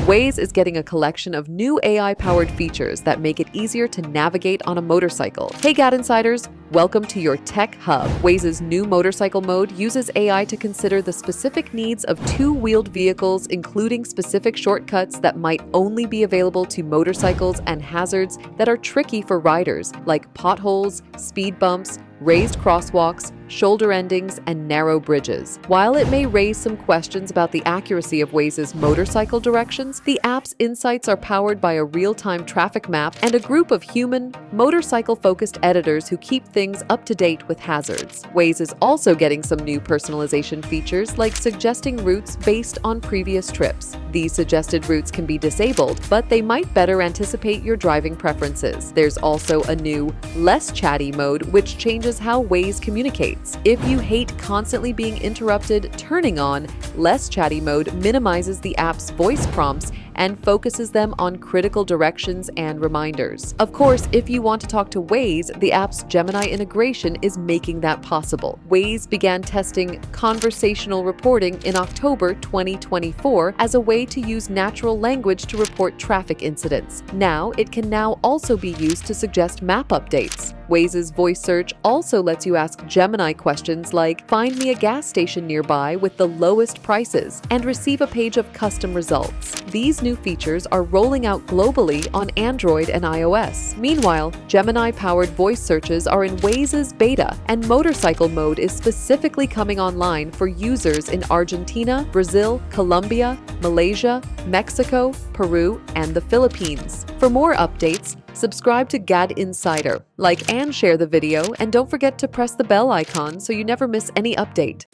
Waze is getting a collection of new AI-powered features that make it easier to navigate on a motorcycle. Hey GadInsiders, welcome to your tech hub. Waze's new motorcycle mode uses AI to consider the specific needs of two-wheeled vehicles, including specific shortcuts that might only be available to motorcycles and hazards that are tricky for riders, like potholes, speed bumps, raised crosswalks, shoulder endings, and narrow bridges. While it may raise some questions about the accuracy of Waze's motorcycle directions, the app's insights are powered by a real-time traffic map and a group of human, motorcycle-focused editors who keep things up to date with hazards. Waze is also getting some new personalization features like suggesting routes based on previous trips. These suggested routes can be disabled, but they might better anticipate your driving preferences. There's also a new, less chatty mode which changes how Waze communicates. If you hate constantly being interrupted, turning on less chatty mode minimizes the app's voice prompts and focuses them on critical directions and reminders. Of course, if you want to talk to Waze, the app's Gemini integration is making that possible. Waze began testing conversational reporting in October 2024 as a way to use natural language to report traffic incidents. Now, it can also be used to suggest map updates. Waze's voice search also lets you ask Gemini questions like, "Find me a gas station nearby with the lowest prices," and receive a page of custom results. These new features are rolling out globally on Android and iOS. Meanwhile, Gemini-powered voice searches are in Waze's beta, and motorcycle mode is specifically coming online for users in Argentina, Brazil, Colombia, Malaysia, Mexico, Peru, and the Philippines. For more updates, subscribe to GadInsider, like and share the video, and don't forget to press the bell icon so you never miss any update.